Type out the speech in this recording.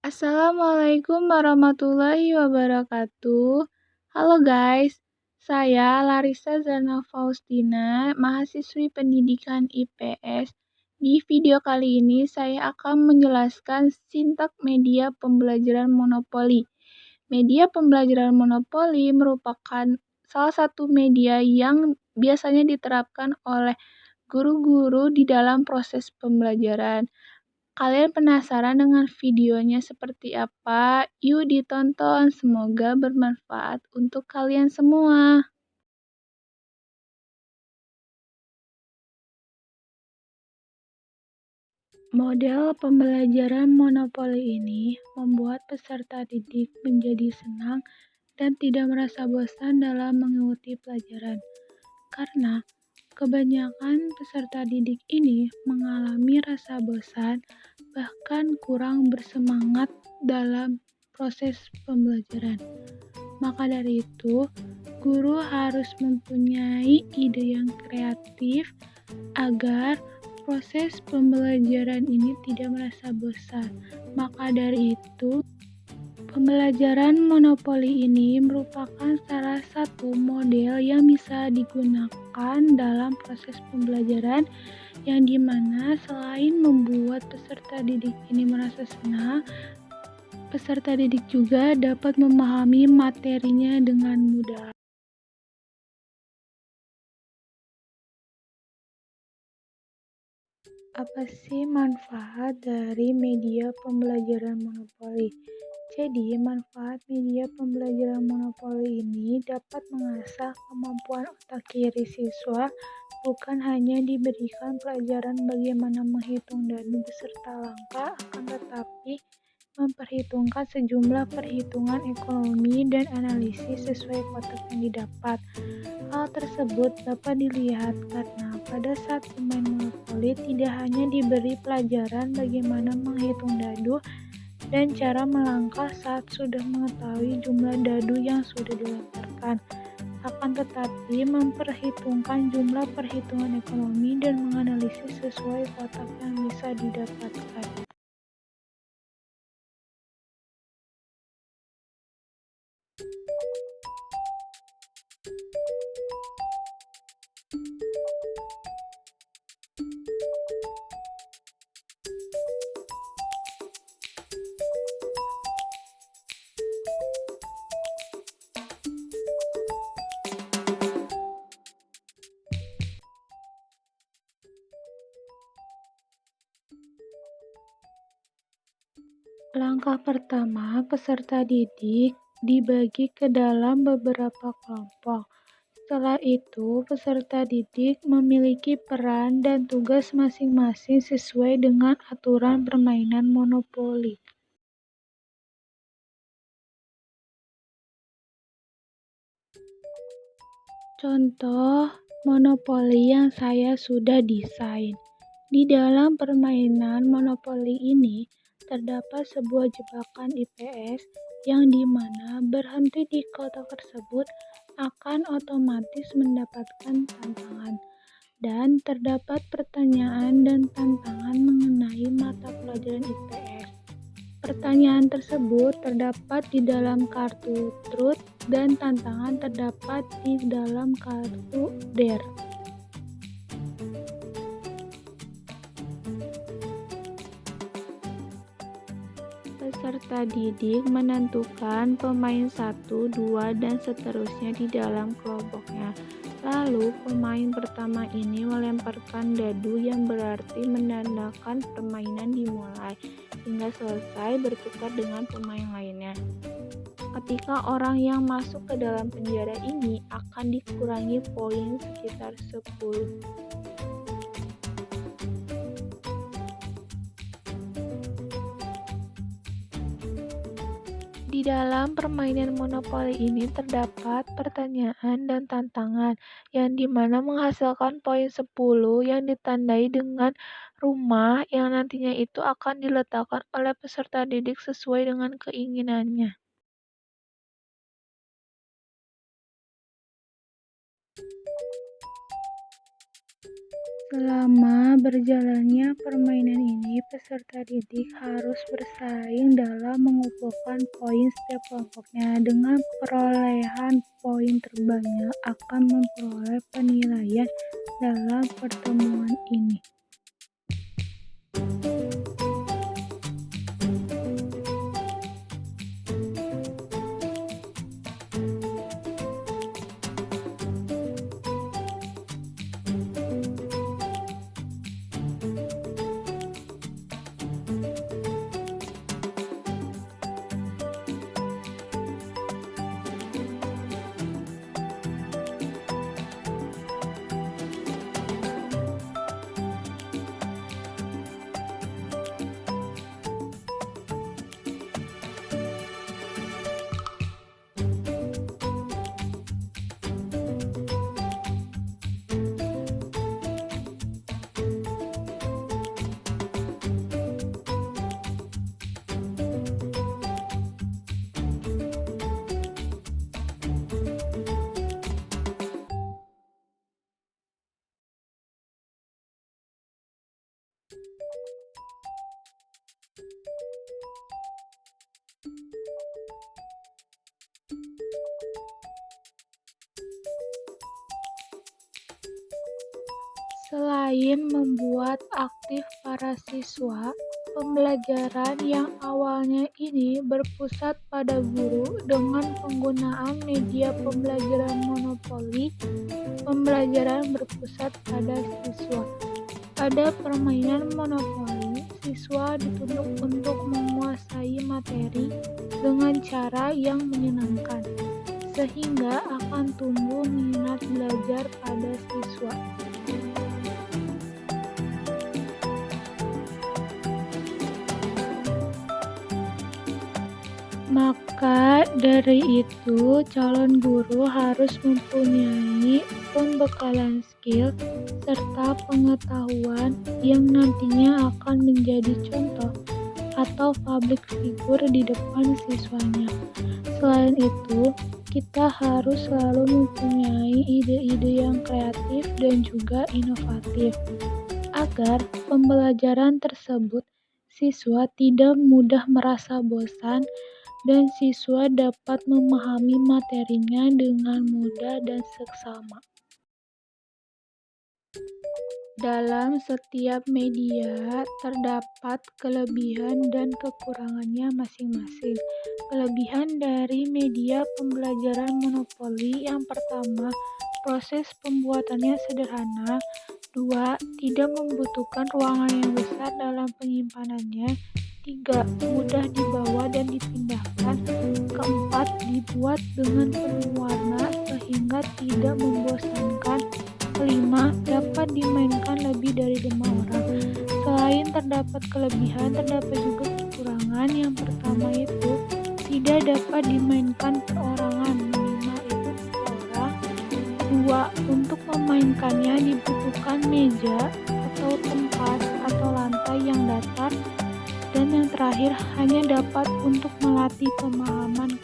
Assalamualaikum warahmatullahi wabarakatuh. Halo guys, saya Larissa Zana Faustina, mahasiswi pendidikan IPS. Di video kali ini saya akan menjelaskan sintak media pembelajaran monopoli. Media pembelajaran monopoli merupakan salah satu media yang biasanya diterapkan oleh guru-guru di dalam proses pembelajaran. Kalian penasaran dengan videonya seperti apa? Yuk ditonton, semoga bermanfaat untuk kalian semua. Model pembelajaran monopoli ini membuat peserta didik menjadi senang dan tidak merasa bosan dalam mengikuti pelajaran. Karena kebanyakan peserta didik ini mengalami rasa bosan, bahkan kurang bersemangat dalam proses pembelajaran. Maka dari itu, guru harus mempunyai ide yang kreatif agar proses pembelajaran ini tidak merasa bosan. Maka dari itu, pembelajaran monopoli ini merupakan salah satu model yang bisa digunakan dalam proses pembelajaran yang dimana selain membuat peserta didik ini merasa senang, peserta didik juga dapat memahami materinya dengan mudah. Apa sih manfaat dari media pembelajaran monopoli? Jadi, manfaat media pembelajaran monopoli ini dapat mengasah kemampuan otak kiri siswa, bukan hanya diberikan pelajaran bagaimana menghitung dadu beserta langkah, akan tetapi memperhitungkan sejumlah perhitungan ekonomi dan analisis sesuai kotak yang didapat. Hal tersebut dapat dilihat karena pada saat bermain monopoli tidak hanya diberi pelajaran bagaimana menghitung dadu dan cara melangkah saat sudah mengetahui jumlah dadu yang sudah dilemparkan, akan tetapi memperhitungkan jumlah perhitungan ekonomi dan menganalisis sesuai kotak yang bisa didapatkan. Langkah pertama, peserta didik dibagi ke dalam beberapa kelompok. Setelah itu, peserta didik memiliki peran dan tugas masing-masing sesuai dengan aturan permainan monopoli. Contoh monopoli yang saya sudah desain. Di dalam permainan monopoli ini, terdapat sebuah jebakan IPS yang dimana berhenti di kotak tersebut akan otomatis mendapatkan tantangan. Dan terdapat pertanyaan dan tantangan mengenai mata pelajaran IPS. Pertanyaan tersebut terdapat di dalam kartu truth dan tantangan terdapat di dalam kartu dare. Peserta didik menentukan pemain 1, 2, dan seterusnya di dalam kelompoknya. Lalu, pemain pertama ini melemparkan dadu yang berarti menandakan permainan dimulai, hingga selesai bertukar dengan pemain lainnya. Ketika orang yang masuk ke dalam penjara ini akan dikurangi poin sekitar 10. Di dalam permainan monopoli ini terdapat pertanyaan dan tantangan yang dimana menghasilkan poin 10 yang ditandai dengan rumah yang nantinya itu akan diletakkan oleh peserta didik sesuai dengan keinginannya. Selama berjalannya permainan ini, peserta didik harus bersaing dalam mengumpulkan poin setiap kelompoknya. Dengan perolehan poin terbanyak akan memperoleh penilaian dalam pertemuan ini. Selain membuat aktif para siswa, pembelajaran yang awalnya ini berpusat pada guru dengan penggunaan media pembelajaran monopoli, pembelajaran berpusat pada siswa. Pada permainan monopoli, siswa dituntut untuk menguasai materi dengan cara yang menyenangkan, sehingga akan tumbuh minat belajar pada siswa. Maka dari itu, calon guru harus mempunyai pembekalan skill serta pengetahuan yang nantinya akan menjadi contoh atau public figure di depan siswanya. Selain itu, kita harus selalu mempunyai ide-ide yang kreatif dan juga inovatif, agar pembelajaran tersebut siswa tidak mudah merasa bosan dan siswa dapat memahami materinya dengan mudah dan seksama. Dalam setiap media terdapat kelebihan dan kekurangannya masing-masing. Kelebihan dari media pembelajaran monopoli yang pertama, proses pembuatannya sederhana. 2. Tidak membutuhkan ruangan yang besar dalam penyimpanannya. 3. Mudah dibawa dan dipindahkan. 4. Dibuat dengan penuh warna sehingga tidak membosankan. 5. Dapat dimainkan lebih dari 5 orang. Selain terdapat kelebihan, terdapat juga kekurangan. Yang pertama itu tidak dapat dimainkan perorangan, minimal itu 3 orang. 2. Untuk memainkannya dibutuhkan meja atau tempat atau lantai yang datar. Dan yang terakhir, hanya dapat untuk melatih pemahaman